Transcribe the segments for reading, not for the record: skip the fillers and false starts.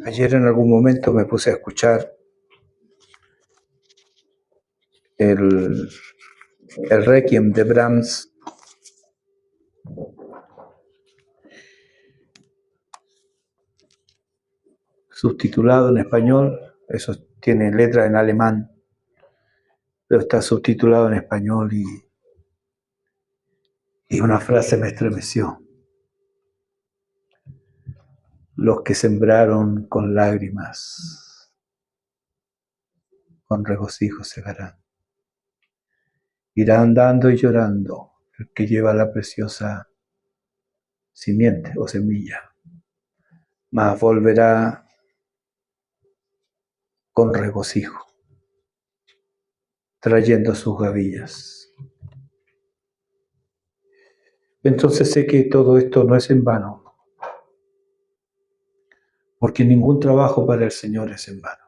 Ayer en algún momento me puse a escuchar el Requiem de Brahms, subtitulado en español. Eso tiene letra en alemán, pero está subtitulado en español y una frase me estremeció. Los que sembraron con lágrimas, con regocijo segarán. Irá andando y llorando el que lleva la preciosa simiente o semilla, mas volverá con regocijo, trayendo sus gavillas. Entonces sé que todo esto no es en vano, porque ningún trabajo para el Señor es en vano.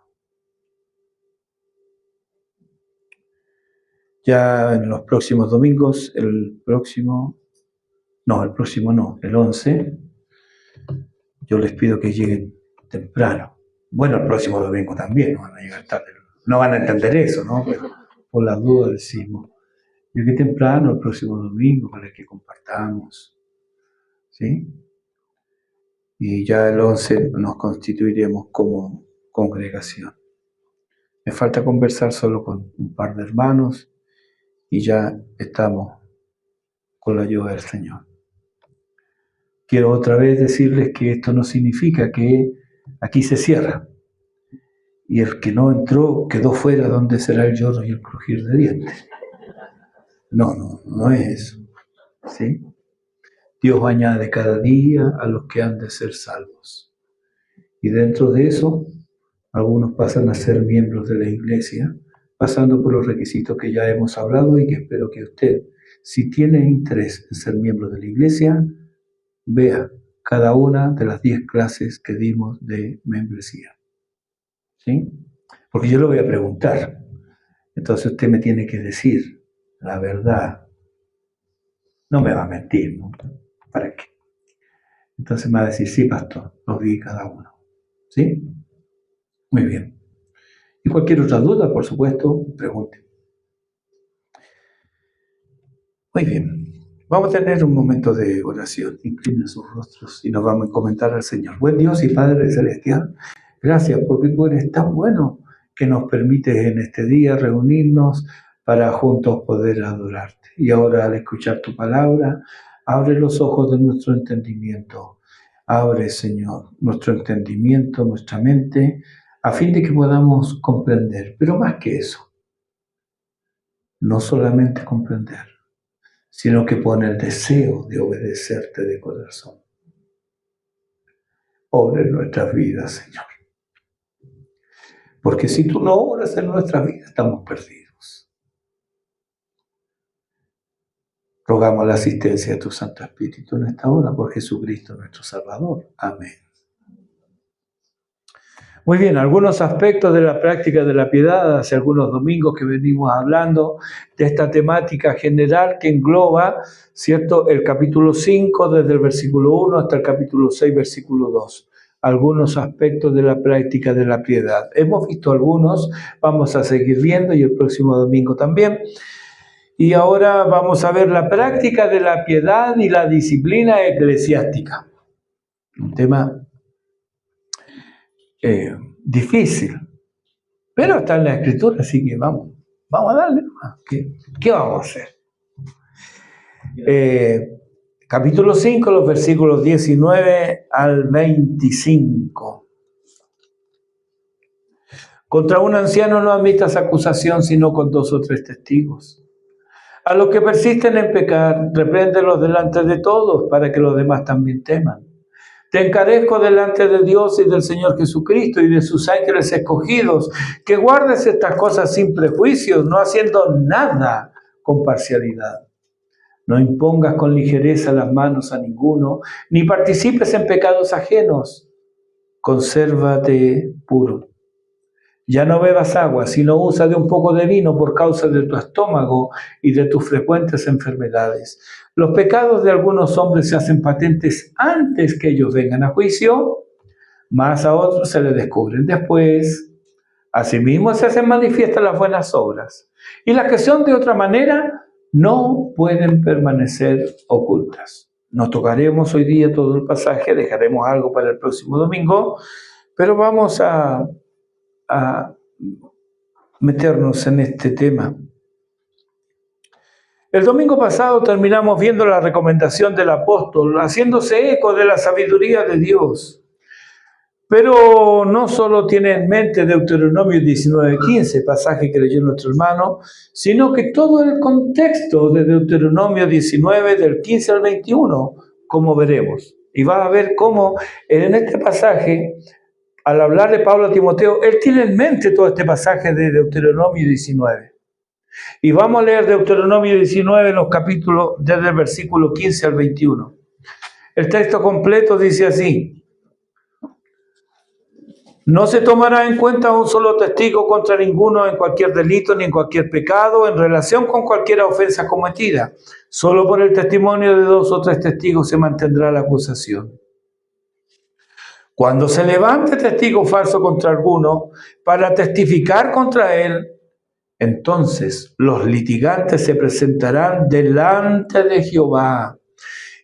Ya en los próximos domingos, el 11, yo les pido que lleguen temprano. Bueno, el próximo domingo también, no van a llegar tarde. No van a entender eso, ¿no? Pero por las dudas decimos, llegue temprano el próximo domingo para que compartamos, ¿sí? Y ya el 11 nos constituiremos como congregación. Me falta conversar solo con un par de hermanos y ya estamos con la ayuda del Señor. Quiero otra vez decirles que esto no significa que aquí se cierra y el que no entró quedó fuera, donde será el lloro y el crujir de dientes. No es eso, ¿sí? Dios añade cada día a los que han de ser salvos. Y dentro de eso, algunos pasan a ser miembros de la iglesia, pasando por los requisitos que ya hemos hablado y que espero que usted, si tiene interés en ser miembro de la iglesia, vea cada una de las 10 clases que dimos de membresía. ¿Sí? Porque yo le voy a preguntar. Entonces usted me tiene que decir la verdad. No me va a mentir, ¿no? ¿Para qué? Entonces me va a decir, sí, pastor, los vi cada uno. ¿Sí? Muy bien. Y cualquier otra duda, por supuesto, pregunte. Muy bien. Vamos a tener un momento de oración. Inclinen sus rostros y nos vamos a encomendar al Señor. Buen Dios y Padre Celestial, gracias porque tú eres tan bueno que nos permites en este día reunirnos para juntos poder adorarte. Y ahora, al escuchar tu palabra, abre los ojos de nuestro entendimiento. Abre, Señor, nuestro entendimiento, nuestra mente, a fin de que podamos comprender. Pero más que eso, no solamente comprender, sino que pone el deseo de obedecerte de corazón. Obra en nuestras vidas, Señor. Porque si tú no obras en nuestras vidas, estamos perdidos. Rogamos la asistencia de tu Santo Espíritu en esta hora por Jesucristo nuestro Salvador. Amén. Muy bien, algunos aspectos de la práctica de la piedad, hace algunos domingos que venimos hablando de esta temática general que engloba, ¿cierto?, el capítulo 5, desde el versículo 1 hasta el capítulo 6, versículo 2. Algunos aspectos de la práctica de la piedad. Hemos visto algunos, vamos a seguir viendo y el próximo domingo también. Y ahora vamos a ver la práctica de la piedad y la disciplina eclesiástica. Un tema difícil, pero está en la Escritura, así que vamos a darle. ¿Qué vamos a hacer? Capítulo 5, los versículos 19 al 25. Contra un anciano no admitas acusación, sino con 2 o 3 testigos. A los que persisten en pecar, repréndelos delante de todos, para que los demás también teman. Te encarezco delante de Dios y del Señor Jesucristo y de sus ángeles escogidos, que guardes estas cosas sin prejuicios, no haciendo nada con parcialidad. No impongas con ligereza las manos a ninguno, ni participes en pecados ajenos. Consérvate puro. Ya no bebas agua, sino usa de un poco de vino por causa de tu estómago y de tus frecuentes enfermedades. Los pecados de algunos hombres se hacen patentes antes que ellos vengan a juicio, mas a otros se les descubren después. Asimismo se hacen manifiestas las buenas obras, y las que son de otra manera no pueden permanecer ocultas. Nos tocaremos hoy día todo el pasaje, dejaremos algo para el próximo domingo, pero vamos a meternos en este tema. El domingo pasado terminamos viendo la recomendación del apóstol, haciéndose eco de la sabiduría de Dios. Pero no solo tiene en mente Deuteronomio 19:15, pasaje que leyó nuestro hermano, sino que todo el contexto de Deuteronomio 19, del 15 al 21, como veremos. Y va a ver cómo en este pasaje, al hablarle Pablo a Timoteo, él tiene en mente todo este pasaje de Deuteronomio 19. Y vamos a leer Deuteronomio 19 en los capítulos desde el versículo 15 al 21. El texto completo dice así: no se tomará en cuenta un solo testigo contra ninguno en cualquier delito ni en cualquier pecado en relación con cualquier ofensa cometida. Solo por el testimonio de 2 o 3 testigos se mantendrá la acusación. Cuando se levante testigo falso contra alguno para testificar contra él, entonces los litigantes se presentarán delante de Jehová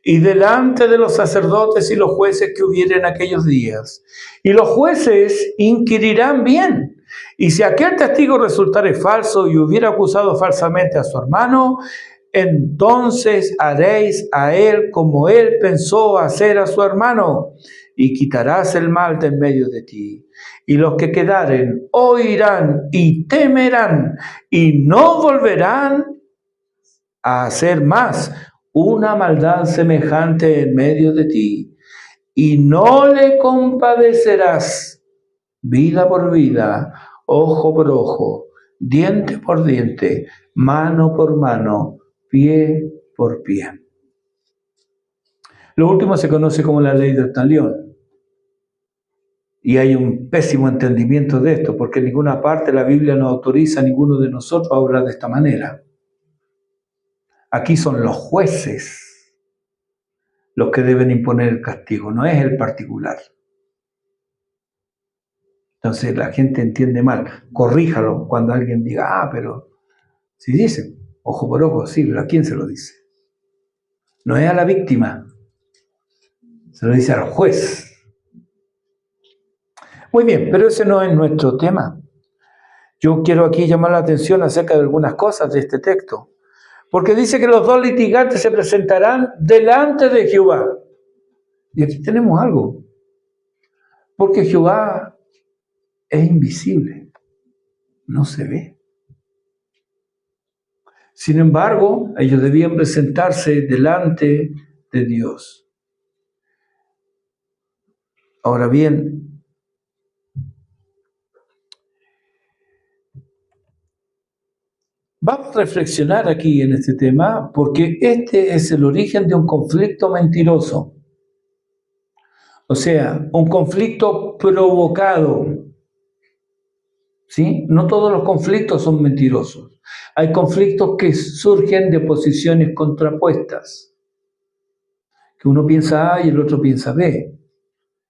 y delante de los sacerdotes y los jueces que hubieren en aquellos días. Y los jueces inquirirán bien. Y si aquel testigo resultare falso y hubiera acusado falsamente a su hermano, entonces haréis a él como él pensó hacer a su hermano, y quitarás el mal de en medio de ti. Y los que quedaren oirán y temerán, y no volverán a hacer más una maldad semejante en medio de ti, y no le compadecerás vida por vida, ojo por ojo, diente por diente, mano por mano, pie por pie. Lo último se conoce como la ley del talión. Y hay un pésimo entendimiento de esto, porque en ninguna parte la Biblia nos autoriza a ninguno de nosotros a obrar de esta manera. Aquí son los jueces los que deben imponer el castigo, no es el particular. Entonces la gente entiende mal. Corríjalo cuando alguien diga, pero si dice ojo por ojo, sí, pero ¿a quién se lo dice? No es a la víctima, se lo dice al juez. Muy bien, pero ese no es nuestro tema. Yo quiero aquí llamar la atención acerca de algunas cosas de este texto. Porque dice que los 2 litigantes se presentarán delante de Jehová. Y aquí tenemos algo. Porque Jehová es invisible, no se ve. Sin embargo, ellos debían presentarse delante de Dios. Ahora bien, vamos a reflexionar aquí en este tema, porque este es el origen de un conflicto mentiroso. O sea, un conflicto provocado. ¿Sí? No todos los conflictos son mentirosos. Hay conflictos que surgen de posiciones contrapuestas. Que uno piensa A y el otro piensa B.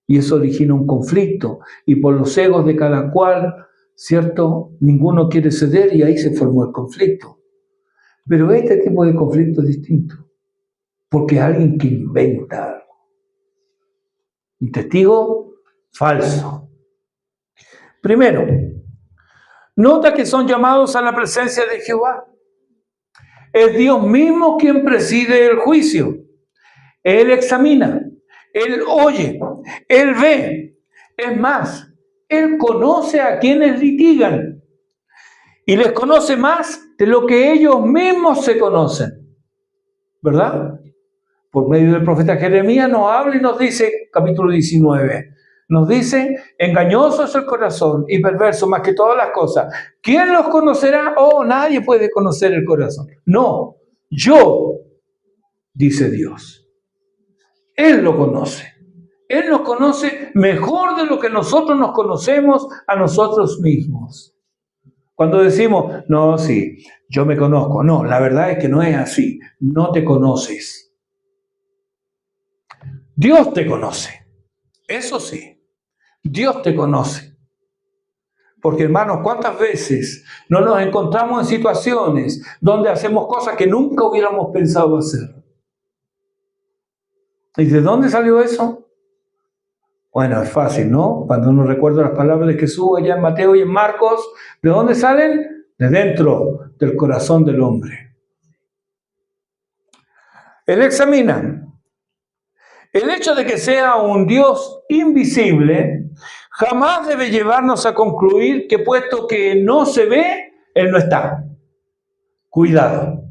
Y eso origina un conflicto. Y por los egos de cada cual, ¿cierto? Ninguno quiere ceder y ahí se formó el conflicto. Pero este tipo de conflicto es distinto. Porque es alguien que inventa algo. Un testigo falso. Primero, nota que son llamados a la presencia de Jehová. Es Dios mismo quien preside el juicio. Él examina, Él oye, Él ve. Es más, Él conoce a quienes litigan y les conoce más de lo que ellos mismos se conocen. ¿Verdad? Por medio del profeta Jeremías nos habla y nos dice, capítulo 19, nos dice, engañoso es el corazón y perverso más que todas las cosas. ¿Quién los conocerá? Oh, nadie puede conocer el corazón. No, yo, dice Dios. Él lo conoce. Él nos conoce mejor de lo que nosotros nos conocemos a nosotros mismos. Cuando decimos, no, sí, yo me conozco. No, la verdad es que no es así. No te conoces. Dios te conoce. Eso sí, Dios te conoce. Porque hermanos, ¿cuántas veces no nos encontramos en situaciones donde hacemos cosas que nunca hubiéramos pensado hacer? ¿Y de dónde salió eso? Bueno, es fácil, ¿no? Cuando uno recuerda las palabras de Jesús allá en Mateo y en Marcos, ¿de dónde salen? De dentro del corazón del hombre. Él examina. El hecho de que sea un Dios invisible jamás debe llevarnos a concluir que puesto que no se ve, Él no está. Cuidado.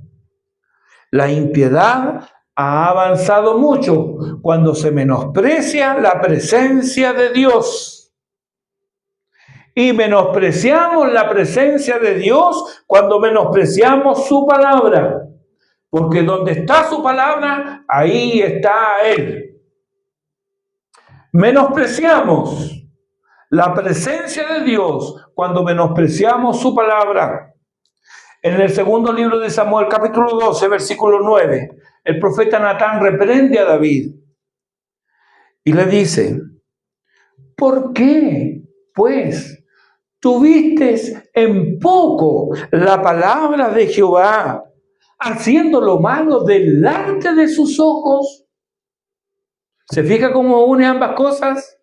La impiedad ha avanzado mucho cuando se menosprecia la presencia de Dios. Y menospreciamos la presencia de Dios cuando menospreciamos su palabra. Porque donde está su palabra, ahí está Él. Menospreciamos la presencia de Dios cuando menospreciamos su palabra. En el segundo libro de Samuel, capítulo 12, versículo 9, el profeta Natán reprende a David y le dice, ¿por qué, pues, tuviste en poco la palabra de Jehová, haciendo lo malo delante de sus ojos? ¿Se fija cómo une ambas cosas?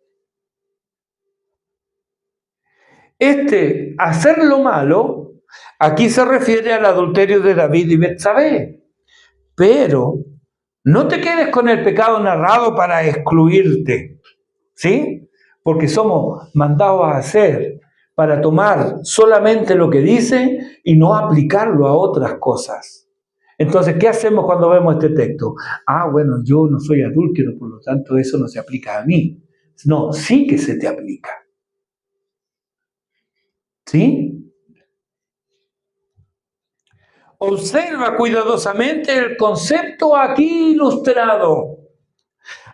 Hacer lo malo, aquí se refiere al adulterio de David y Betsabé. Pero no te quedes con el pecado narrado para excluirte, ¿sí? Porque somos mandados a hacer para tomar solamente lo que dice y no aplicarlo a otras cosas. Entonces, ¿qué hacemos cuando vemos este texto? Bueno, yo no soy adúltero, por lo tanto eso no se aplica a mí. No, sí que se te aplica. ¿Sí? Observa cuidadosamente el concepto aquí ilustrado.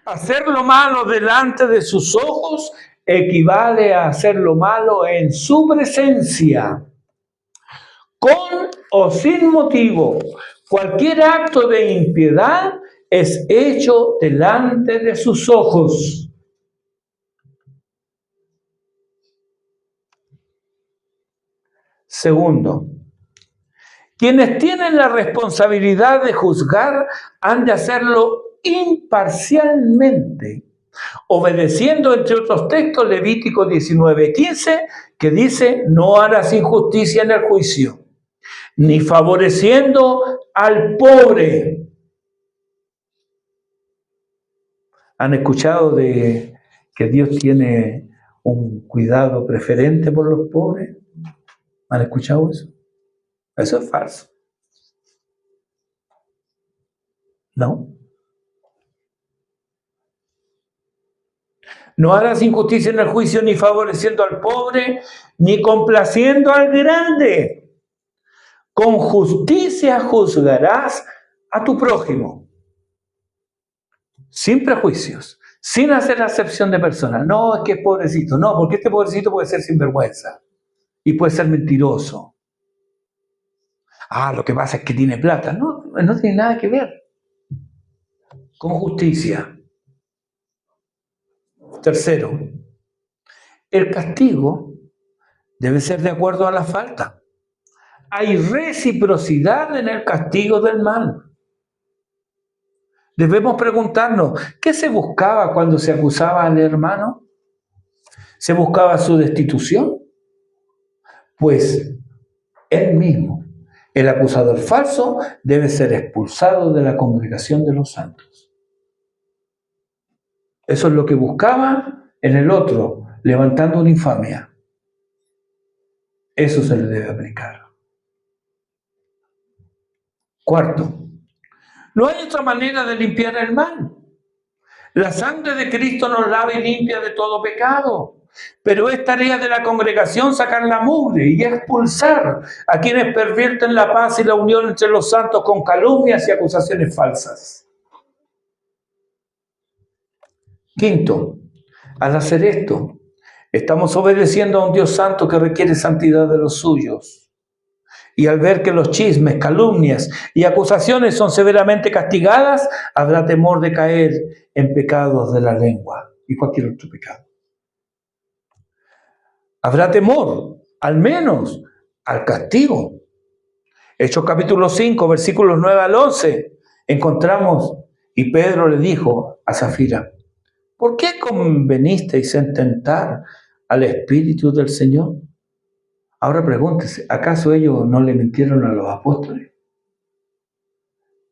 Hacer lo malo delante de sus ojos equivale a hacer lo malo en su presencia, con o sin motivo. Cualquier acto de impiedad es hecho delante de sus ojos. Segundo, quienes tienen la responsabilidad de juzgar han de hacerlo imparcialmente, obedeciendo, entre otros textos, Levítico 19:15, que dice, no harás injusticia en el juicio, ni favoreciendo al pobre. ¿Han escuchado de que Dios tiene un cuidado preferente por los pobres? ¿Han escuchado eso? Eso es falso. ¿No? No harás injusticia en el juicio, ni favoreciendo al pobre, ni complaciendo al grande. Con justicia juzgarás a tu prójimo. Sin prejuicios, sin hacer acepción de personas. No, es que es pobrecito. No, porque este pobrecito puede ser sinvergüenza y puede ser mentiroso. Lo que pasa es que tiene plata. No, no tiene nada que ver. Con justicia. Tercero, el castigo debe ser de acuerdo a la falta. Hay reciprocidad en el castigo del mal. Debemos preguntarnos, ¿qué se buscaba cuando se acusaba al hermano? ¿Se buscaba su destitución? Pues él mismo, el acusador falso, debe ser expulsado de la congregación de los santos. Eso es lo que buscaba en el otro, levantando una infamia. Eso se le debe aplicar. Cuarto, no hay otra manera de limpiar el mal. La sangre de Cristo nos lava y limpia de todo pecado. Pero es tarea de la congregación sacar la mugre y expulsar a quienes pervierten la paz y la unión entre los santos con calumnias y acusaciones falsas. Quinto, al hacer esto, estamos obedeciendo a un Dios santo que requiere santidad de los suyos. Y al ver que los chismes, calumnias y acusaciones son severamente castigadas, habrá temor de caer en pecados de la lengua y cualquier otro pecado. Habrá temor, al menos, al castigo. Hechos capítulo 5, versículos 9 al 11, encontramos, y Pedro le dijo a Safira, ¿por qué convenisteis en tentar al Espíritu del Señor? Ahora pregúntese, ¿acaso ellos no le mintieron a los apóstoles?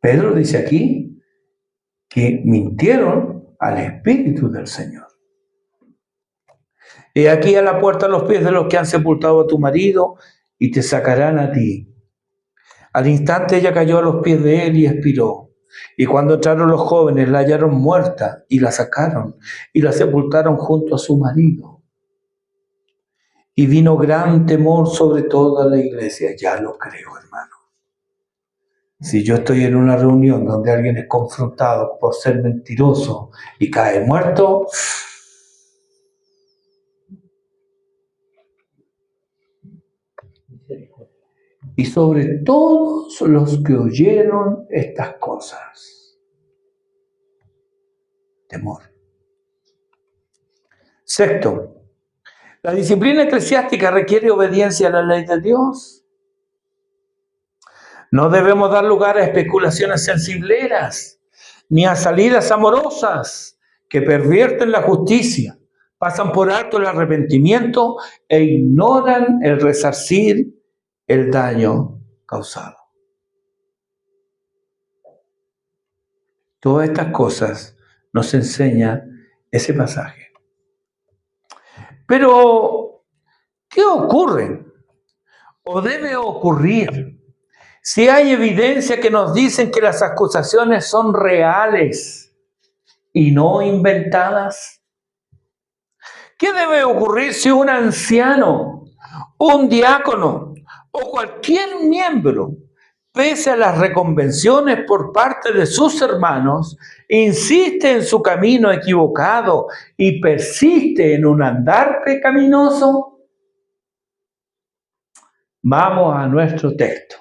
Pedro dice aquí que mintieron al Espíritu del Señor. He aquí a la puerta los pies de los que han sepultado a tu marido y te sacarán a ti. Al instante ella cayó a los pies de él y expiró. Y cuando entraron los jóvenes la hallaron muerta y la sacaron y la sepultaron junto a su marido. Y vino gran temor sobre toda la iglesia. Ya lo creo, hermano. Si yo estoy en una reunión donde alguien es confrontado por ser mentiroso y cae muerto, y sobre todos los que oyeron estas cosas, temor. Sexto, la disciplina eclesiástica requiere obediencia a la ley de Dios. No debemos dar lugar a especulaciones sensibleras, ni a salidas amorosas que pervierten la justicia, pasan por alto el arrepentimiento e ignoran el resarcir el daño causado. Todas estas cosas nos enseña ese pasaje. Pero, ¿qué ocurre? ¿O debe ocurrir si hay evidencia que nos dicen que las acusaciones son reales y no inventadas? ¿Qué debe ocurrir si un anciano, un diácono o cualquier miembro, pese a las reconvenciones por parte de sus hermanos, insiste en su camino equivocado y persiste en un andar pecaminoso? Vamos a nuestro texto.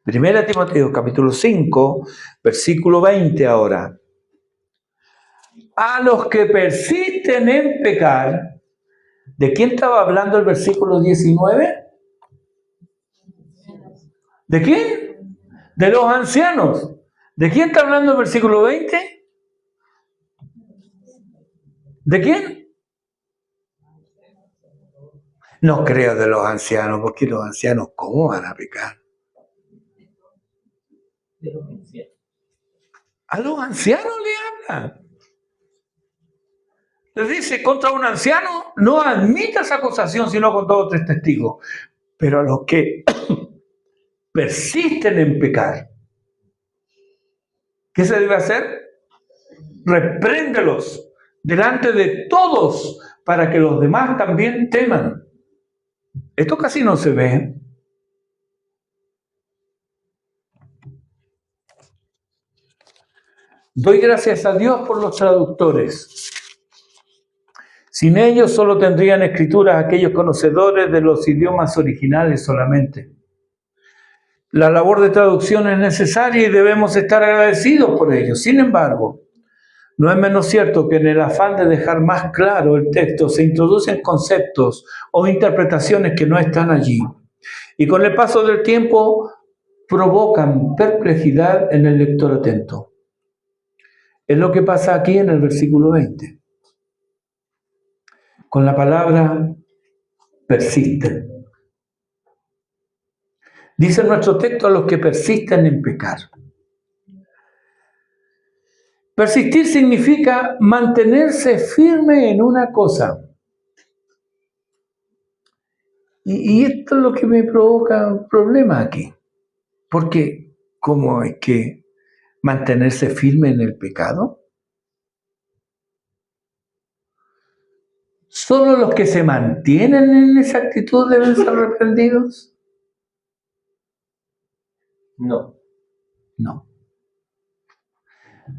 1 Timoteo capítulo 5, versículo 20 ahora. A los que persisten en pecar, ¿de quién estaba hablando el versículo 19? ¿De quién? De los ancianos. ¿De quién está hablando el versículo 20? ¿De quién? No creo de los ancianos, porque los ancianos, ¿cómo van a pecar? A los ancianos le habla. Les dice, contra un anciano no admitas acusación sino con 2 o 3 testigos. Pero a los que persisten en pecar, ¿qué se debe hacer? Repréndelos delante de todos para que los demás también teman. Esto casi no se ve. Doy gracias a Dios por los traductores. Sin ellos solo tendrían escrituras aquellos conocedores de los idiomas originales solamente. La labor de traducción es necesaria y debemos estar agradecidos por ello. Sin embargo, no es menos cierto que en el afán de dejar más claro el texto se introducen conceptos o interpretaciones que no están allí. Y con el paso del tiempo provocan perplejidad en el lector atento. Es lo que pasa aquí en el versículo 20. Con la palabra persisten. Dice nuestro texto a los que persisten en pecar. Persistir significa mantenerse firme en una cosa. Y esto es lo que me provoca un problema aquí. Porque, ¿cómo hay que mantenerse firme en el pecado? ¿Solo los que se mantienen en esa actitud deben ser reprendidos? No.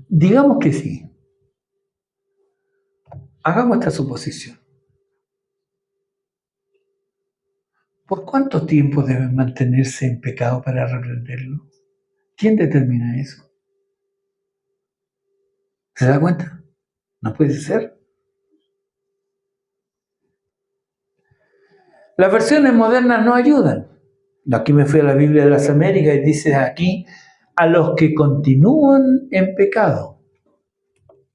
Digamos que sí. Hagamos esta suposición. ¿Por cuánto tiempo deben mantenerse en pecado para reprenderlo? ¿Quién determina eso? ¿Se da cuenta? No puede ser. Las versiones modernas no ayudan. Aquí me fui a la Biblia de las Américas y dice aquí, a los que continúan en pecado.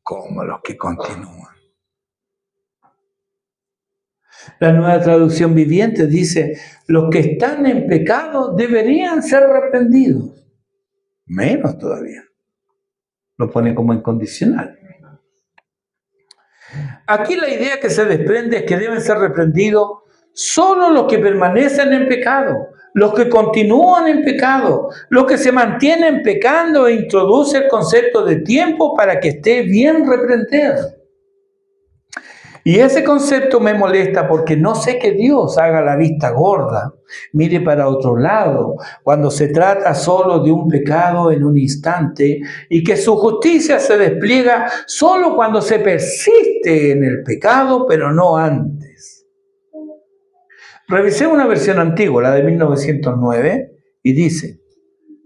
¿Cómo a los que continúan? La Nueva Traducción Viviente dice, los que están en pecado deberían ser reprendidos. Menos todavía. Lo pone como incondicional. Aquí la idea que se desprende es que deben ser reprendidos solo los que permanecen en pecado, los que continúan en pecado, los que se mantienen pecando e introduce el concepto de tiempo para que esté bien reprendido. Y ese concepto me molesta porque no sé que Dios haga la vista gorda, mire para otro lado, cuando se trata solo de un pecado en un instante y que su justicia se despliega solo cuando se persiste en el pecado, pero no antes. Revisé una versión antigua, la de 1909, y dice,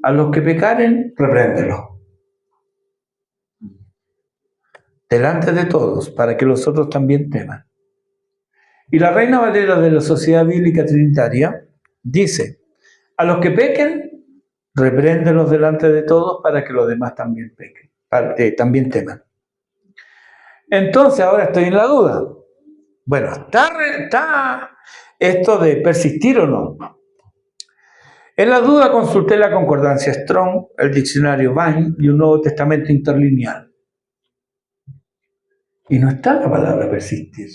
a los que pecaren, repréndelos delante de todos, para que los otros también teman. Y la Reina Valera de la Sociedad Bíblica Trinitaria dice, a los que pequen, repréndelos delante de todos para que los demás también pequen, también teman. Entonces ahora estoy en la duda. Bueno, ¿está esto de persistir o no? En la duda consulté la concordancia Strong, el diccionario Vine y un Nuevo Testamento interlineal. Y no está la palabra persistir.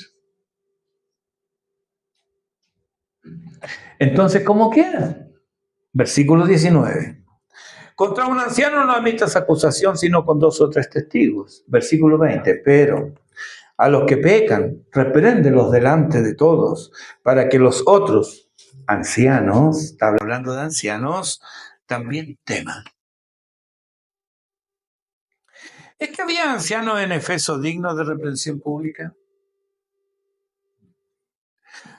Entonces, ¿cómo queda? Versículo 19. Contra un anciano no admitas acusación sino con 2 o 3 testigos. Versículo 20. Pero a los que pecan, repréndelos delante de todos, para que los otros ancianos, está hablando de ancianos, también teman. ¿Es que había ancianos en Efeso dignos de reprensión pública?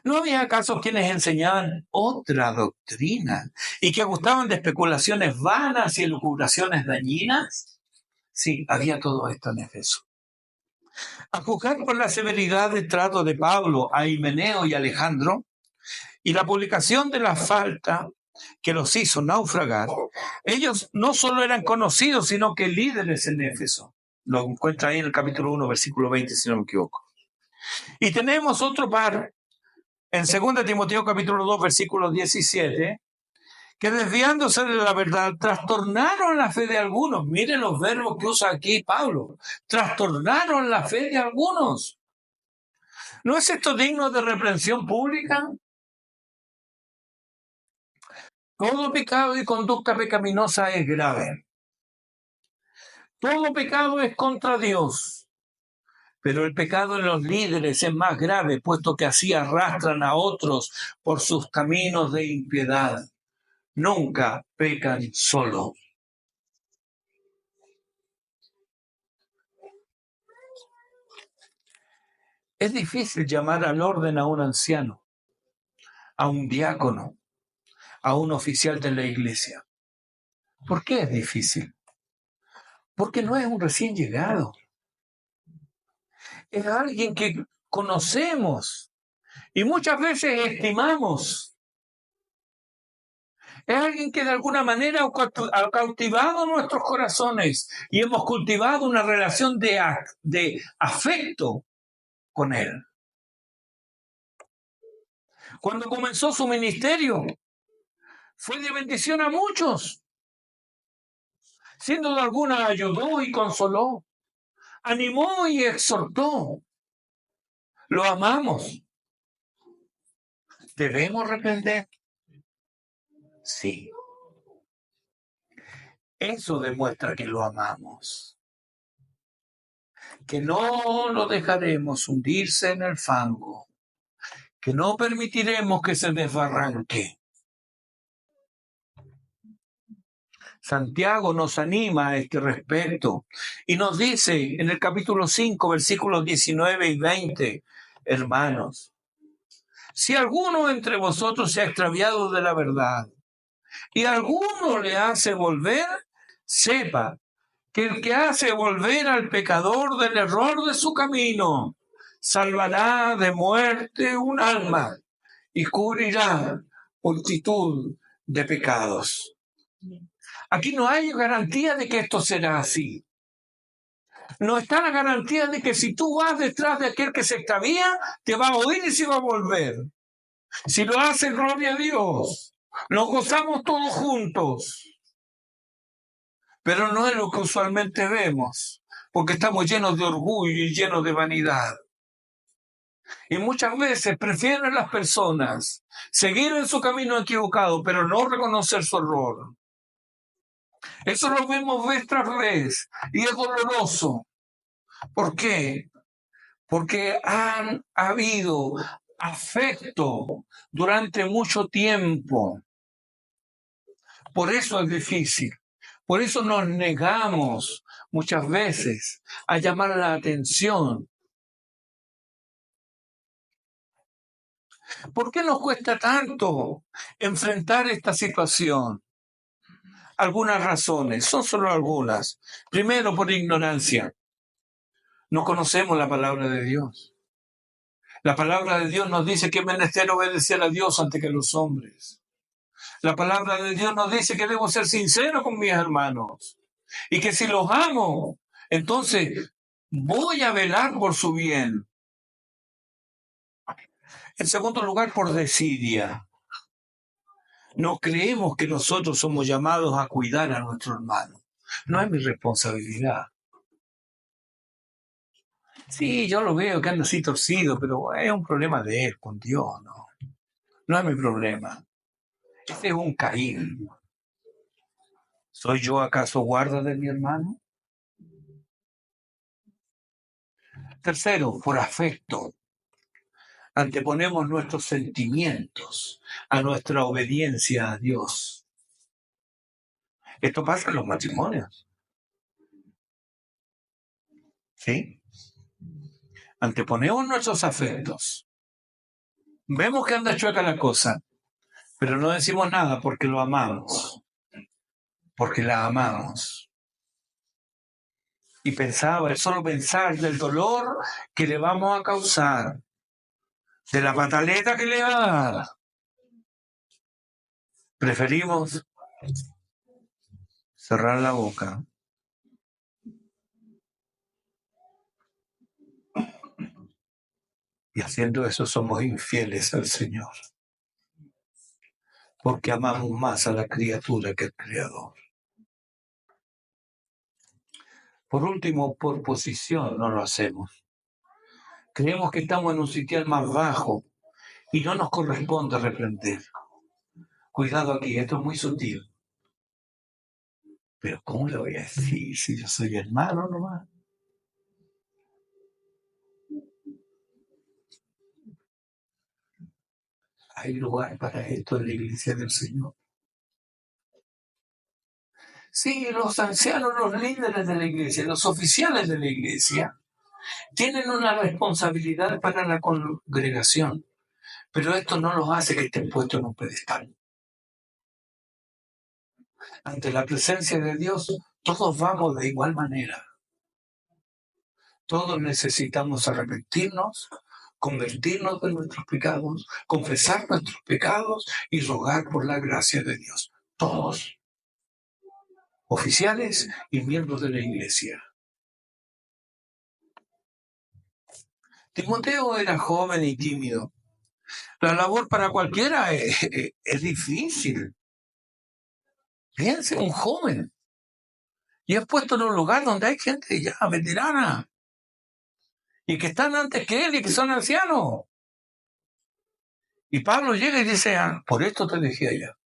¿No había acaso quienes enseñaban otra doctrina y que gustaban de especulaciones vanas y elucubraciones dañinas? Sí, había todo esto en Efeso. A juzgar por la severidad de trato de Pablo a Himeneo y Alejandro y la publicación de la falta que los hizo naufragar, ellos no solo eran conocidos, sino que líderes en Éfeso. Lo encuentra ahí en el capítulo 1, versículo 20, si no me equivoco. Y tenemos otro par en 2 Timoteo capítulo 2, versículo 17, que desviándose de la verdad, trastornaron la fe de algunos. Miren los verbos que usa aquí Pablo. Trastornaron la fe de algunos. ¿No es esto digno de reprensión pública? Todo pecado y conducta pecaminosa es grave. Todo pecado es contra Dios. Pero el pecado en los líderes es más grave, puesto que así arrastran a otros por sus caminos de impiedad. Nunca pecan solos. Es difícil llamar al orden a un anciano, a un diácono, a un oficial de la iglesia. ¿Por qué es difícil? Porque no es un recién llegado. Es alguien que conocemos y muchas veces estimamos. Es alguien que de alguna manera ha cautivado nuestros corazones y hemos cultivado una relación de afecto con él. Cuando comenzó su ministerio, fue de bendición a muchos. Sin duda alguna ayudó y consoló, animó y exhortó. Lo amamos. ¿Debemos reprender? Sí. Eso demuestra que lo amamos. Que no lo dejaremos hundirse en el fango. Que no permitiremos que se desbarranque. Santiago nos anima a este respecto y nos dice en el capítulo 5, versículos 19 y 20, hermanos, si alguno entre vosotros se ha extraviado de la verdad y alguno le hace volver, sepa que el que hace volver al pecador del error de su camino, salvará de muerte un alma y cubrirá multitud de pecados. Aquí no hay garantía de que esto será así. No está la garantía de que si tú vas detrás de aquel que se extravía, te va a oír y se va a volver. Si lo hace, gloria a Dios. Nos gozamos todos juntos. Pero no es lo que usualmente vemos, porque estamos llenos de orgullo y llenos de vanidad. Y muchas veces prefieren las personas seguir en su camino equivocado, pero no reconocer su error. Eso lo vemos vez tras vez y es doloroso. ¿Por qué? Porque han habido afecto durante mucho tiempo. Por eso es difícil. Por eso nos negamos muchas veces a llamar la atención. ¿Por qué nos cuesta tanto enfrentar esta situación? Algunas razones, son solo algunas. Primero, por ignorancia. No conocemos la palabra de Dios. La palabra de Dios nos dice que es menester obedecer a Dios antes que a los hombres. La palabra de Dios nos dice que debo ser sincero con mis hermanos y que si los amo, entonces voy a velar por su bien. En segundo lugar, por desidia. No creemos que nosotros somos llamados a cuidar a nuestro hermano. No es mi responsabilidad. Sí, yo lo veo que anda así torcido, pero es un problema de él con Dios, ¿no? No es mi problema. Ese es un Caín. ¿Soy yo acaso guarda de mi hermano? Tercero, por afecto. Anteponemos nuestros sentimientos a nuestra obediencia a Dios. Esto pasa en los matrimonios. ¿Sí? Anteponemos nuestros afectos. Vemos que anda chueca la cosa, pero no decimos nada porque lo amamos, porque la amamos. Y pensaba, es solo pensar del dolor que le vamos a causar, de la pataleta que le va a dar. Preferimos cerrar la boca. Y haciendo eso somos infieles al Señor. Porque amamos más a la criatura que al Creador. Por último, por posición no lo hacemos. Creemos que estamos en un sitial más bajo y no nos corresponde reprender. Cuidado aquí, esto es muy sutil. Pero ¿cómo le voy a decir si yo soy hermano nomás? Hay lugar para esto en la iglesia del Señor. Sí, los ancianos, los líderes de la iglesia, los oficiales de la iglesia, tienen una responsabilidad para la congregación, pero esto no los hace que estén puestos en un pedestal. Ante la presencia de Dios, todos vamos de igual manera. Todos necesitamos arrepentirnos, convertirnos de nuestros pecados, confesar nuestros pecados y rogar por la gracia de Dios. Todos, oficiales y miembros de la iglesia. Timoteo era joven y tímido. La labor para cualquiera es difícil. Fíjense, un joven. Y es puesto en un lugar donde hay gente ya veterana. Y que están antes que él y que son ancianos. Y Pablo llega y dice, por esto te dejé allá.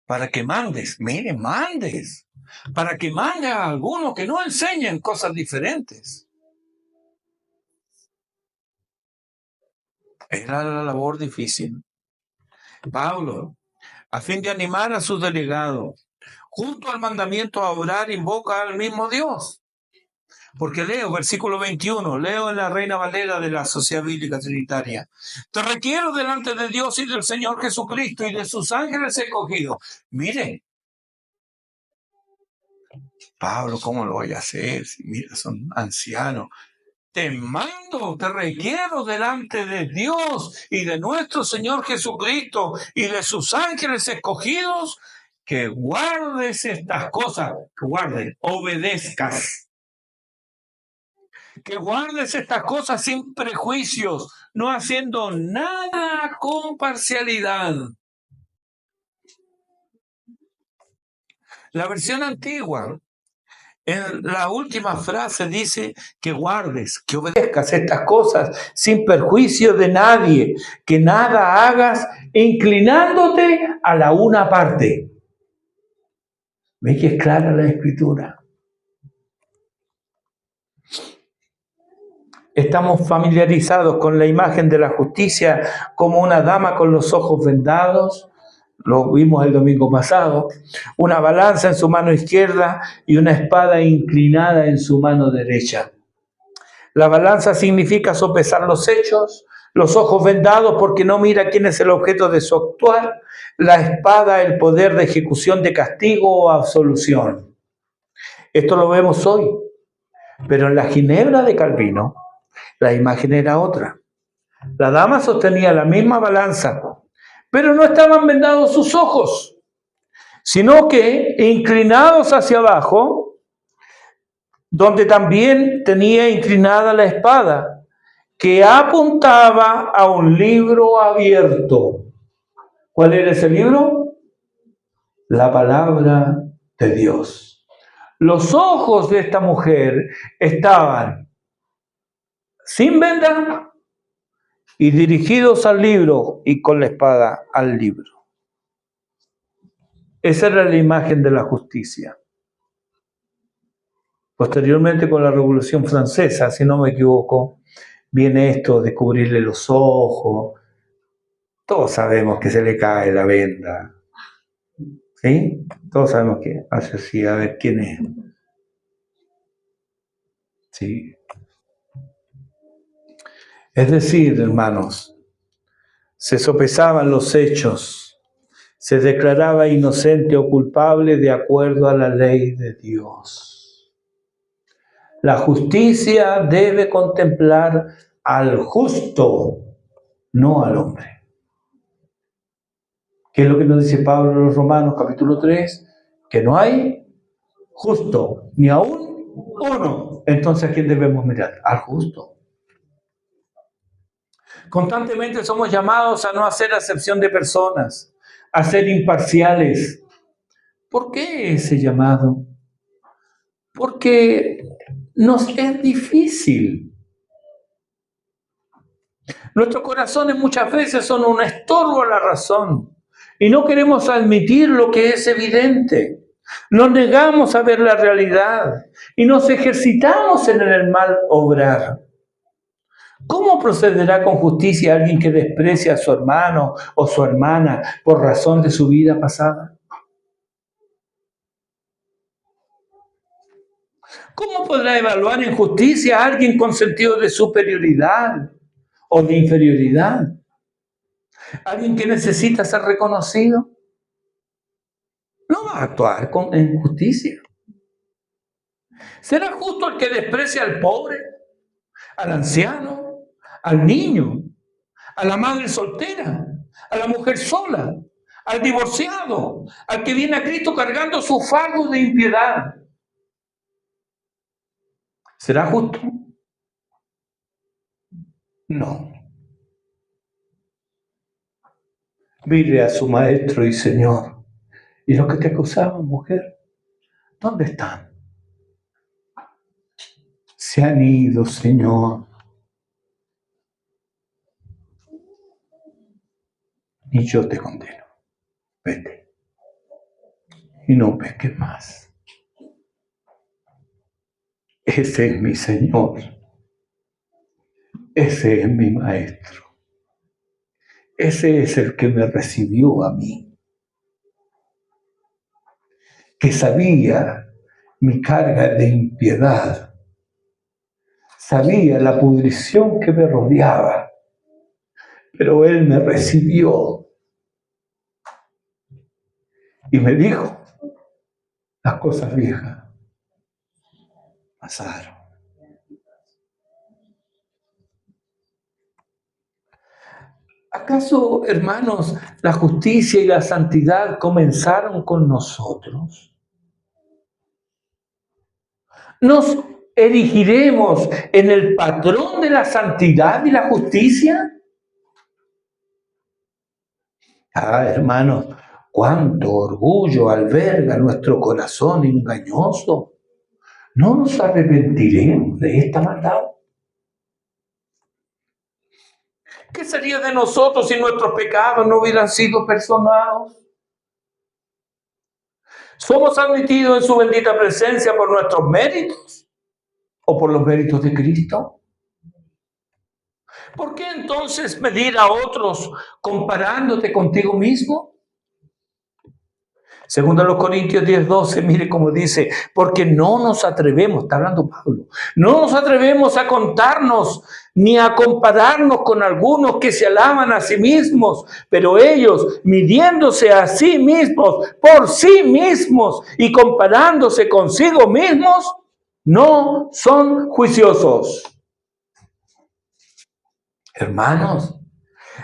Para que mandes, miren, mandes. Para que mandes a algunos que no enseñen cosas diferentes. Era la labor difícil. Pablo, a fin de animar a sus delegados, junto al mandamiento a orar, invoca al mismo Dios. Porque leo, versículo 21, leo en la Reina Valera de la Sociedad Bíblica Trinitaria. Te requiero delante de Dios y del Señor Jesucristo y de sus ángeles escogidos. Miren, Pablo, ¿cómo lo voy a hacer? Si mira, son ancianos. Te mando, te requiero delante de Dios y de nuestro Señor Jesucristo y de sus ángeles escogidos, que guardes estas cosas, que guardes, obedezcas. Que guardes estas cosas sin prejuicios, no haciendo nada con parcialidad. La versión antigua, en la última frase dice que guardes, que obedezcas estas cosas sin perjuicio de nadie, que nada hagas inclinándote a la una parte. ¿Ves que es clara la escritura? Estamos familiarizados con la imagen de la justicia como una dama con los ojos vendados, lo vimos el domingo pasado, una balanza en su mano izquierda y una espada inclinada en su mano derecha. La balanza significa sopesar los hechos, los ojos vendados porque no mira quién es el objeto de su actuar, la espada el poder de ejecución de castigo o absolución. Esto lo vemos hoy, pero en la Ginebra de Calvino, la imagen era otra. La dama sostenía la misma balanza, pero no estaban vendados sus ojos, sino que inclinados hacia abajo, donde también tenía inclinada la espada, que apuntaba a un libro abierto. ¿Cuál era ese libro? La palabra de Dios. Los ojos de esta mujer estaban sin venda y dirigidos al libro y con la espada al libro. Esa era la imagen de la justicia. Posteriormente, con la Revolución Francesa, si no me equivoco, viene esto de cubrirle los ojos. Todos sabemos que se le cae la venda. ¿Sí? Todos sabemos que hace así, a ver quién es. ¿Sí? Es decir, hermanos, se sopesaban los hechos, se declaraba inocente o culpable de acuerdo a la ley de Dios. La justicia debe contemplar al justo, no al hombre. ¿Qué es lo que nos dice Pablo en los Romanos, capítulo 3? Que no hay justo, ni aún uno. Entonces, ¿a quién debemos mirar? Al justo. Constantemente somos llamados a no hacer acepción de personas, a ser imparciales. ¿Por qué ese llamado? Porque nos es difícil. Nuestros corazones muchas veces son un estorbo a la razón y no queremos admitir lo que es evidente. Nos negamos a ver la realidad y nos ejercitamos en el mal obrar. ¿Cómo procederá con justicia alguien que desprecia a su hermano o su hermana por razón de su vida pasada? ¿Cómo podrá evaluar en justicia a alguien con sentido de superioridad o de inferioridad? ¿Alguien que necesita ser reconocido? No va a actuar en justicia. ¿Será justo el que desprecia al pobre, al anciano, al niño, a la madre soltera, a la mujer sola, al divorciado, al que viene a Cristo cargando su fardo de impiedad? ¿Será justo? No. Mire a su maestro y Señor. ¿Y los que te acusaban, mujer? ¿Dónde están? Se han ido, Señor. Y yo te condeno. Vete. Y no peques más. Ese es mi Señor. Ese es mi maestro. Ese es el que me recibió a mí. que sabía mi carga de impiedad, sabía la pudrición que me rodeaba, pero Él me recibió y me dijo, las cosas viejas pasaron. ¿Acaso, hermanos, la justicia y la santidad comenzaron con nosotros? ¿Nos erigiremos en el patrón de la santidad y la justicia? Hermanos, cuánto orgullo alberga nuestro corazón engañoso. ¿No nos arrepentiremos de esta maldad? ¿Qué sería de nosotros si nuestros pecados no hubieran sido perdonados? ¿Somos admitidos en su bendita presencia por nuestros méritos o por los méritos de Cristo? ¿Por qué entonces medir a otros comparándote contigo mismo? Segundo a los Corintios 10:12, mire cómo dice, porque no nos atrevemos, está hablando Pablo, no nos atrevemos a contarnos ni a compararnos con algunos que se alaban a sí mismos, pero ellos, midiéndose a sí mismos, por sí mismos y comparándose consigo mismos, no son juiciosos. Hermanos,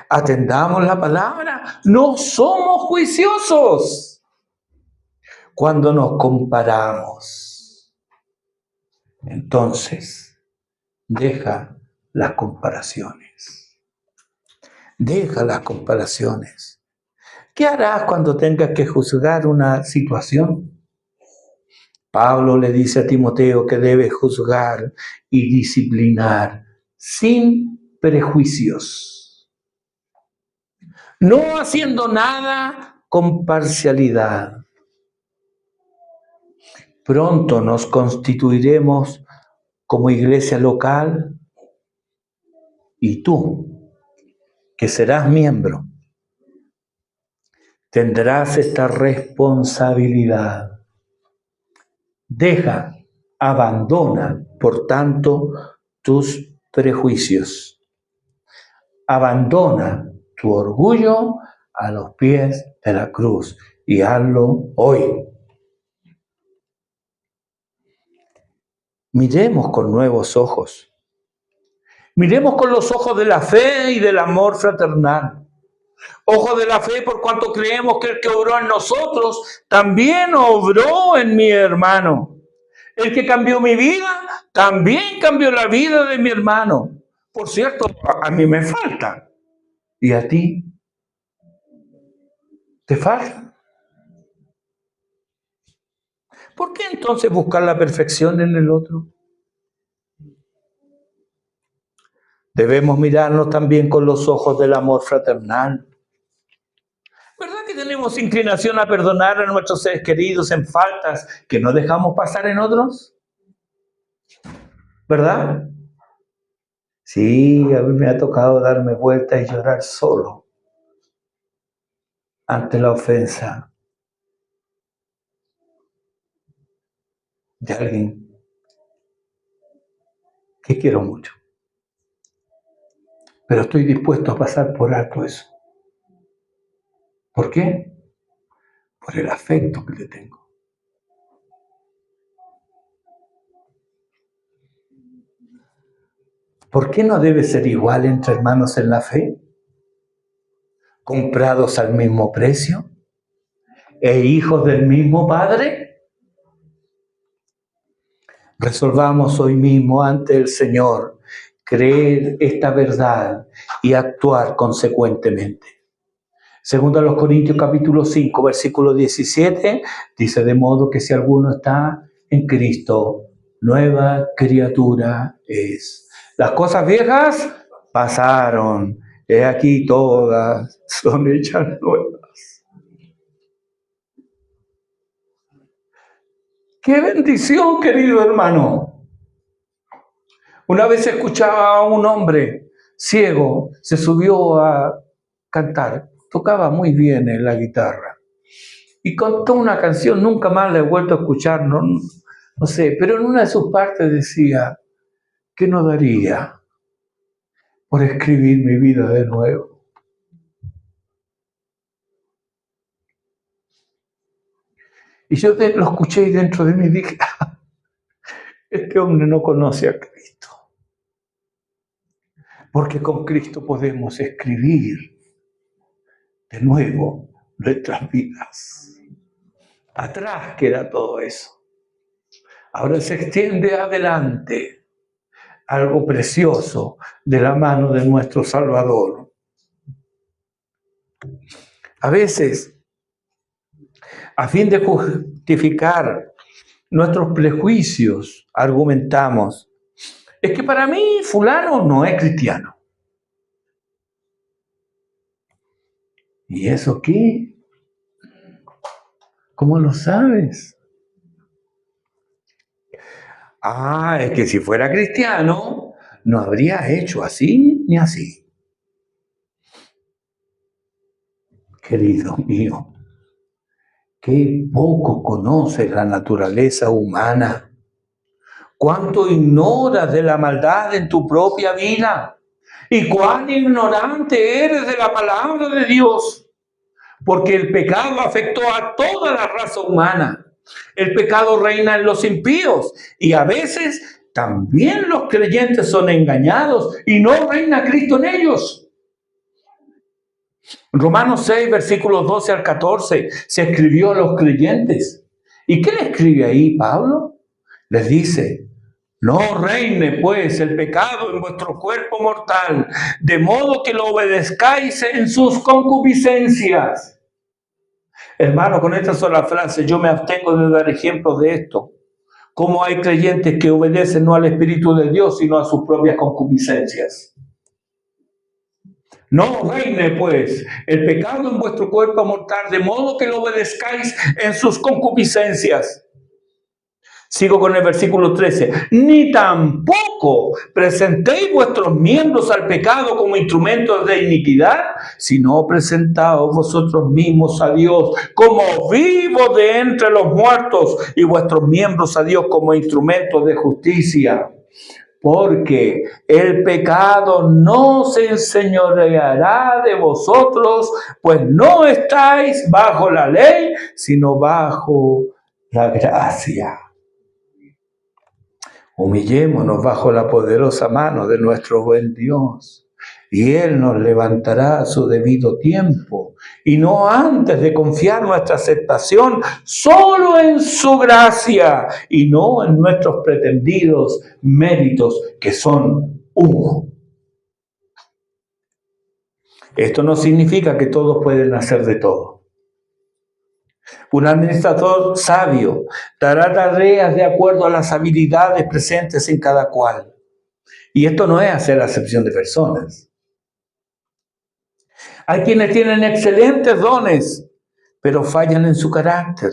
atendamos la palabra, no somos juiciosos. Cuando nos comparamos, entonces, deja las comparaciones. Deja las comparaciones. ¿Qué harás cuando tengas que juzgar una situación? Pablo le dice a Timoteo que debe juzgar y disciplinar sin prejuicios, no haciendo nada con parcialidad. Pronto nos constituiremos como iglesia local y tú, que serás miembro, tendrás esta responsabilidad. Abandona, por tanto, tus prejuicios. Abandona tu orgullo a los pies de la cruz y hazlo hoy. Miremos con nuevos ojos. Miremos con los ojos de la fe y del amor fraternal. Ojos de la fe por cuanto creemos que el que obró en nosotros también obró en mi hermano. El que cambió mi vida también cambió la vida de mi hermano. Por cierto, a mí me falta. ¿Y a ti? ¿Te falta? ¿Por qué entonces buscar la perfección en el otro? Debemos mirarnos también con los ojos del amor fraternal. ¿Verdad que tenemos inclinación a perdonar a nuestros seres queridos en faltas que no dejamos pasar en otros? ¿Verdad? Sí, a mí me ha tocado darme vuelta y llorar solo ante la ofensa de alguien que quiero mucho. Pero estoy dispuesto a pasar por alto eso. ¿Por qué? Por el afecto que le tengo. ¿Por qué no debe ser igual entre hermanos en la fe? ¿Comprados al mismo precio? ¿E hijos del mismo Padre? Resolvamos hoy mismo ante el Señor creer esta verdad y actuar consecuentemente. Segundo a los Corintios capítulo 5, versículo 17, dice de modo que si alguno está en Cristo, nueva criatura es. Las cosas viejas pasaron, he aquí todas son hechas nuevas. ¡Qué bendición, querido hermano! Una vez escuchaba a un hombre ciego, se subió a cantar, tocaba muy bien en la guitarra. y cantó una canción, nunca más la he vuelto a escuchar, no sé, pero en una de sus partes decía, ¿qué no daría por escribir mi vida de nuevo? Y yo lo escuché y dentro de mí dije, este hombre no conoce a Cristo, porque con Cristo podemos escribir de nuevo nuestras vidas. Atrás queda todo eso. Ahora se extiende adelante algo precioso de la mano de nuestro Salvador. A veces, a fin de justificar nuestros prejuicios, argumentamos, es que para mí fulano no es cristiano. ¿Y eso qué? ¿Cómo lo sabes? Es que si fuera cristiano, no habría hecho así ni así. Querido mío, qué poco conoces la naturaleza humana. Cuánto ignoras de la maldad en tu propia vida. Y cuán ignorante eres de la palabra de Dios. Porque el pecado afectó a toda la raza humana. El pecado reina en los impíos. Y a veces también los creyentes son engañados y no reina Cristo en ellos. Romanos 6, versículos 12 al 14, se escribió a los creyentes. ¿Y qué le escribe ahí Pablo? Les dice, no reine pues el pecado en vuestro cuerpo mortal, de modo que lo obedezcáis en sus concupiscencias. Hermano, con esta sola frase yo me abstengo de dar ejemplos de esto. Cómo hay creyentes que obedecen no al Espíritu de Dios, sino a sus propias concupiscencias. No reine, pues, el pecado en vuestro cuerpo mortal, de modo que lo obedezcáis en sus concupiscencias. Sigo con el versículo 13. Ni tampoco presentéis vuestros miembros al pecado como instrumentos de iniquidad, sino presentaos vosotros mismos a Dios como vivos de entre los muertos y vuestros miembros a Dios como instrumentos de justicia. Porque el pecado no se enseñoreará de vosotros, pues no estáis bajo la ley, sino bajo la gracia. Humillémonos bajo la poderosa mano de nuestro buen Dios, y Él nos levantará a su debido tiempo, y no antes de confiar nuestra aceptación solo en su gracia, y no en nuestros pretendidos méritos, que son humo. Esto no significa que todos pueden hacer de todo. Un administrador sabio dará tareas de acuerdo a las habilidades presentes en cada cual. Y esto no es hacer acepción de personas. Hay quienes tienen excelentes dones, pero fallan en su carácter.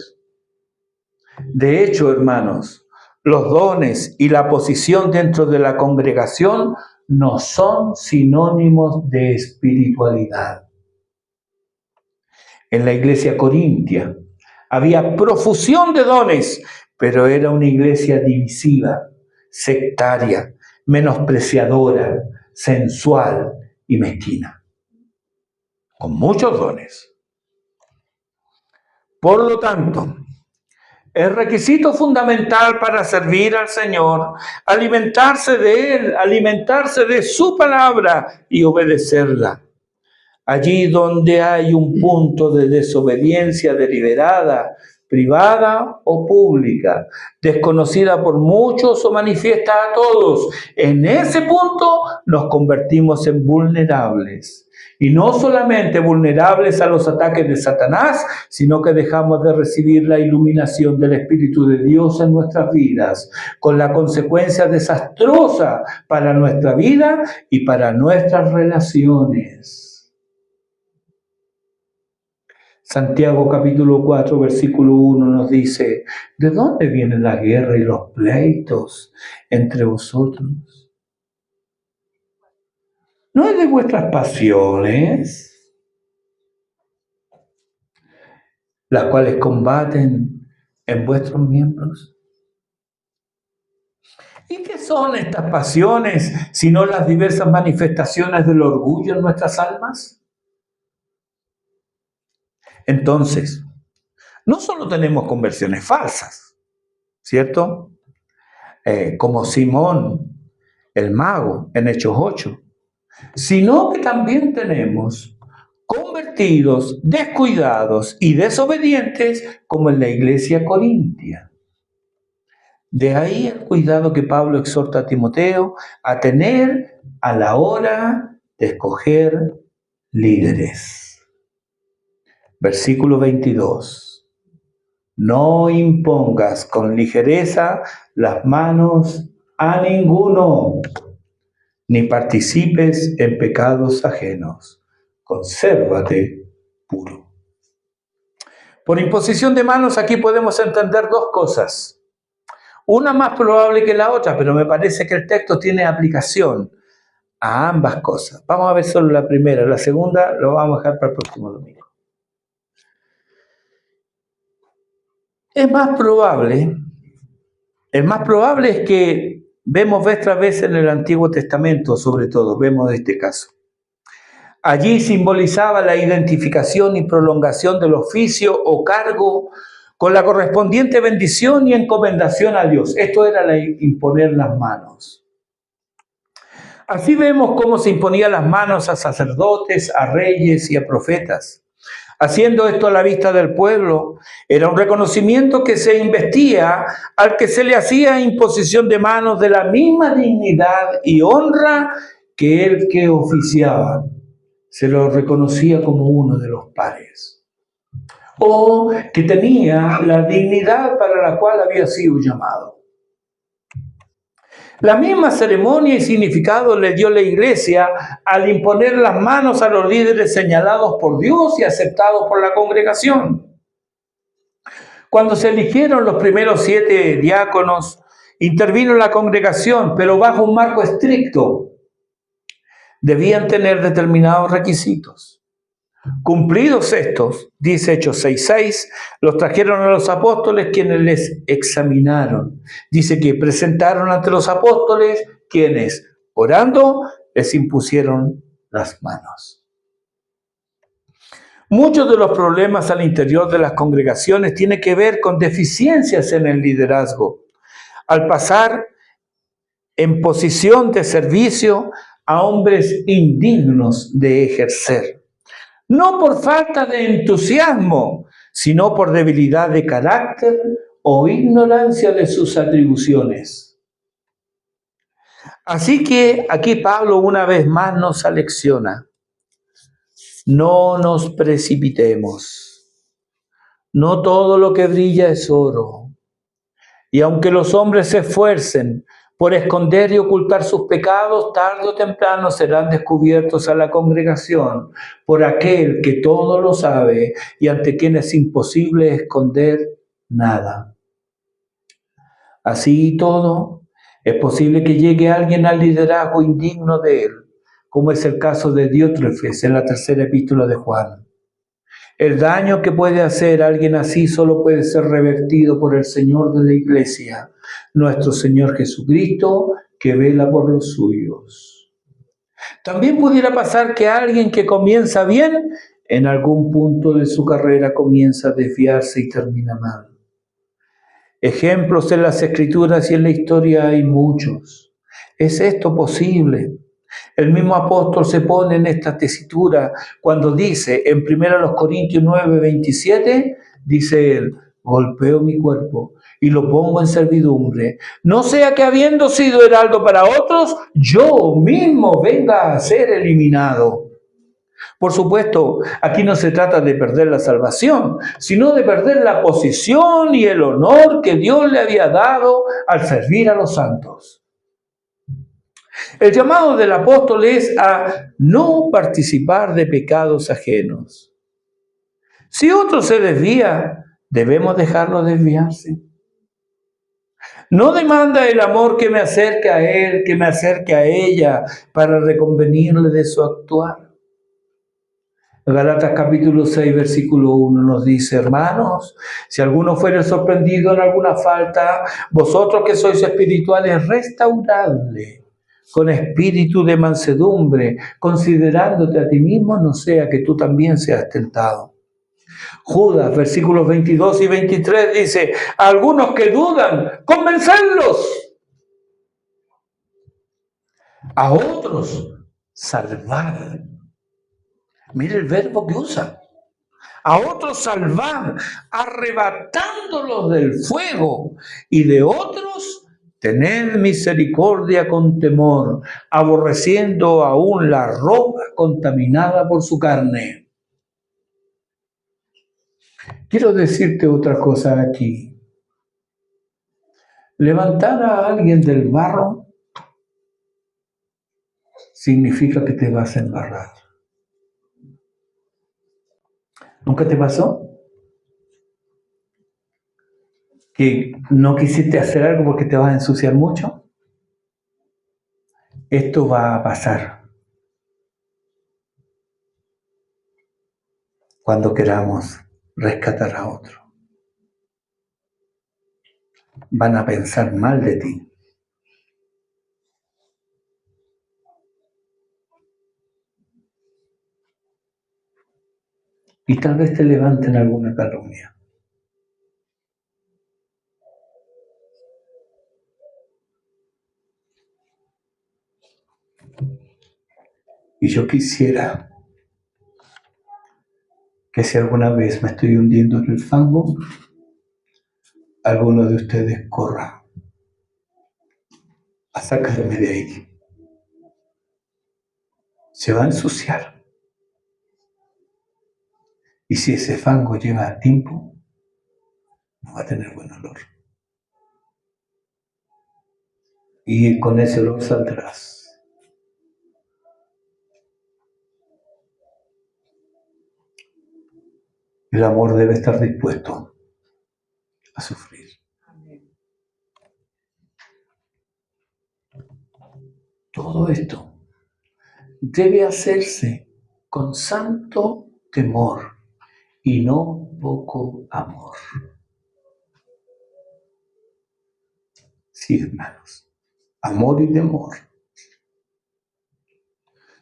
De hecho, hermanos, los dones y la posición dentro de la congregación no son sinónimos de espiritualidad. En la iglesia corintia había profusión de dones, pero era una iglesia divisiva, sectaria, menospreciadora, sensual y mezquina, con muchos dones. Por lo tanto, el requisito fundamental para servir al Señor, alimentarse de Él, alimentarse de su palabra y obedecerla. Allí donde hay un punto de desobediencia deliberada, privada o pública, desconocida por muchos o manifiesta a todos, en ese punto nos convertimos en vulnerables. Y no solamente vulnerables a los ataques de Satanás, sino que dejamos de recibir la iluminación del Espíritu de Dios en nuestras vidas, con la consecuencia desastrosa para nuestra vida y para nuestras relaciones. Santiago capítulo 4, versículo 1 nos dice, ¿de dónde viene la guerra y los pleitos entre vosotros? ¿No es de vuestras pasiones? las cuales combaten en vuestros miembros? ¿Y qué son estas pasiones sino las diversas manifestaciones del orgullo en nuestras almas? Entonces, no solo tenemos conversiones falsas, ¿cierto? Como Simón el mago en Hechos 8, sino que también tenemos convertidos, descuidados y desobedientes como en la iglesia corintia. De ahí el cuidado que Pablo exhorta a Timoteo a tener a la hora de escoger líderes. Versículo 22. No impongas con ligereza las manos a ninguno, ni participes en pecados ajenos. Consérvate puro. Por imposición de manos aquí podemos entender dos cosas. Una más probable que la otra, pero me parece que el texto tiene aplicación a ambas cosas. Vamos a ver solo la primera, la segunda lo vamos a dejar para el próximo domingo. Es más probable es que vemos vez tras vez en el Antiguo Testamento, sobre todo, vemos este caso. Allí simbolizaba la identificación y prolongación del oficio o cargo con la correspondiente bendición y encomendación a Dios. Esto era imponer las manos. Así vemos cómo se imponían las manos a sacerdotes, a reyes y a profetas. Haciendo esto a la vista del pueblo, era un reconocimiento que se investía al que se le hacía imposición de manos de la misma dignidad y honra que el que oficiaba. Se lo reconocía como uno de los pares, o que tenía la dignidad para la cual había sido llamado. La misma ceremonia y significado le dio la Iglesia al imponer las manos a los líderes señalados por Dios y aceptados por la congregación. Cuando se eligieron los primeros 7 diáconos, intervino la congregación, pero bajo un marco estricto. Debían tener determinados requisitos. Cumplidos estos, dice Hechos 6:6, los trajeron a los apóstoles quienes les examinaron. Dice que presentaron ante los apóstoles quienes, orando, les impusieron las manos. Muchos de los problemas al interior de las congregaciones tienen que ver con deficiencias en el liderazgo. Al pasar en posición de servicio a hombres indignos de ejercer. No por falta de entusiasmo, sino por debilidad de carácter o ignorancia de sus atribuciones. Así que aquí Pablo una vez más nos alecciona. No nos precipitemos. No todo lo que brilla es oro. Y aunque los hombres se esfuercen por esconder y ocultar sus pecados, tarde o temprano serán descubiertos a la congregación por aquel que todo lo sabe y ante quien es imposible esconder nada. Así y todo, es posible que llegue alguien al liderazgo indigno de él, como es el caso de Diótrefes en la 3ª epístola de Juan. El daño que puede hacer alguien así solo puede ser revertido por el Señor de la Iglesia, nuestro Señor Jesucristo, que vela por los suyos. También pudiera pasar que alguien que comienza bien, en algún punto de su carrera comienza a desviarse y termina mal. Ejemplos en las Escrituras y en la historia hay muchos. ¿Es esto posible? El mismo apóstol se pone en esta tesitura cuando dice en 1 Corintios 9:27, dice él, golpeo mi cuerpo y lo pongo en servidumbre, no sea que habiendo sido heraldo para otros, yo mismo venga a ser eliminado. Por supuesto, aquí no se trata de perder la salvación, sino de perder la posición y el honor que Dios le había dado al servir a los santos. El llamado del apóstol es a no participar de pecados ajenos. Si otro se desvía, debemos dejarlo desviarse. No demanda el amor que me acerque a él, que me acerque a ella, para reconvenirle de su actuar. Gálatas capítulo 6, versículo 1 nos dice: hermanos, si alguno fuere sorprendido en alguna falta, vosotros que sois espirituales, restauradle con espíritu de mansedumbre, considerándote a ti mismo, no sea que tú también seas tentado. Judas, versículos 22 y 23 dice: a algunos que dudan, convencerlos; a otros, salvad. Mire el verbo que usa. A otros salvad, arrebatándolos del fuego, y de otros tened misericordia con temor, aborreciendo aún la ropa contaminada por su carne. Quiero decirte otra cosa aquí. Levantar a alguien del barro significa que te vas a embarrar. ¿Nunca te pasó que no quisiste hacer algo porque te vas a ensuciar mucho? Esto va a pasar cuando queramos rescatar a otro. Van a pensar mal de ti. Y tal vez te levanten alguna calumnia. Y yo quisiera que si alguna vez me estoy hundiendo en el fango, alguno de ustedes corra a sacarme de ahí. Se va a ensuciar. Y si ese fango lleva tiempo, no va a tener buen olor. Y con ese olor saldrás. El amor debe estar dispuesto a sufrir. Todo esto debe hacerse con santo temor y no poco amor. Sí, hermanos, amor y temor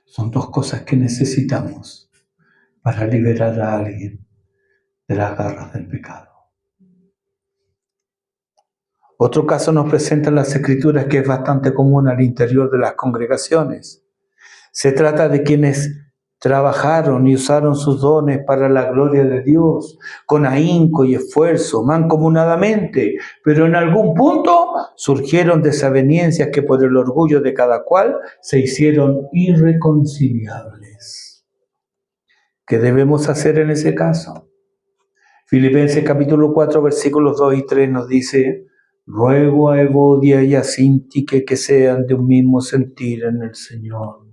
son dos cosas que necesitamos para liberar a alguien de las garras del pecado. Otro caso nos presentan las Escrituras que es bastante común al interior de las congregaciones. Se trata de quienes trabajaron y usaron sus dones para la gloria de Dios, con ahínco y esfuerzo, mancomunadamente, pero en algún punto surgieron desavenencias que por el orgullo de cada cual se hicieron irreconciliables. ¿Qué debemos hacer en ese caso? Filipenses capítulo 4, versículos 2 y 3 nos dice: ruego a Evodia y a Síntique que sean de un mismo sentir en el Señor.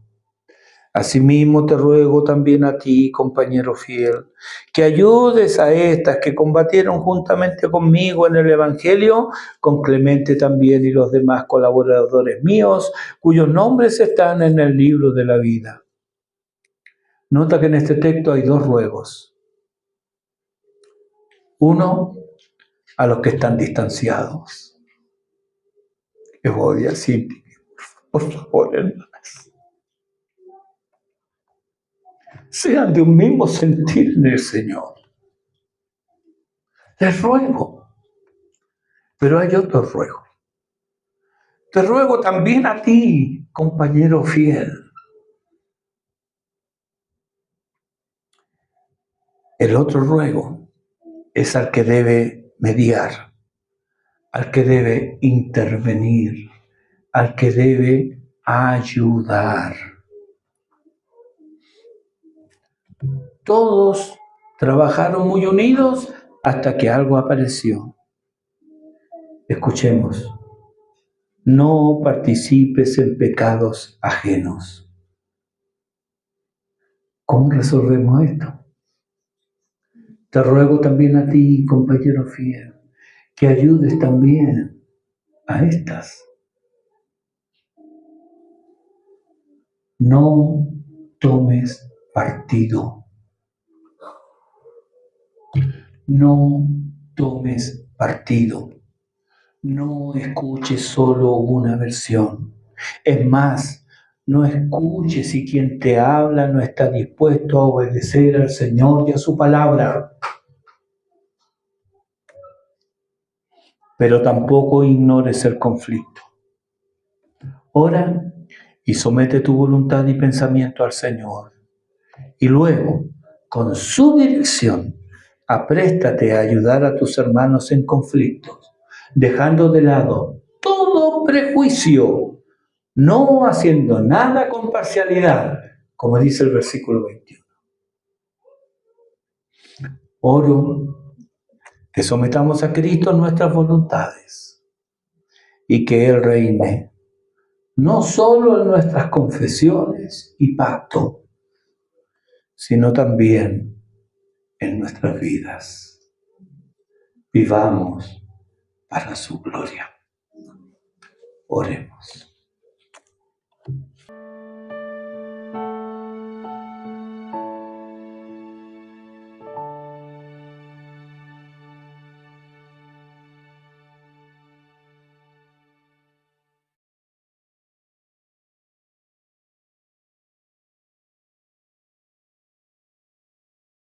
Asimismo te ruego también a ti, compañero fiel, que ayudes a estas que combatieron juntamente conmigo en el Evangelio, con Clemente también y los demás colaboradores míos, cuyos nombres están en el libro de la vida. Nota que en este texto hay dos ruegos. Uno, a los que están distanciados. Evodia, Síntique, por favor, hermanas, sean de un mismo sentir en el Señor. Les ruego. Pero hay otro ruego. Te ruego también a ti, compañero fiel. El otro ruego es al que debe mediar, al que debe intervenir, al que debe ayudar. Todos trabajaron muy unidos hasta que algo apareció. Escuchemos. No participes en pecados ajenos. ¿Cómo resolvemos esto? Te ruego también a ti, compañero fiel, que ayudes también a estas. No tomes partido No tomes partido. No escuches solo una versión. Es más, no escuches si quien te habla no está dispuesto a obedecer al Señor y a su palabra. Pero tampoco ignores el conflicto. Ora y somete tu voluntad y pensamiento al Señor. Y luego, con su dirección, apréstate a ayudar a tus hermanos en conflictos, dejando de lado todo prejuicio, no haciendo nada con parcialidad, como dice el versículo 21. Oro que sometamos a Cristo nuestras voluntades y que Él reine, no solo en nuestras confesiones y pacto, sino también en nuestras vidas. Vivamos para su gloria. Oremos.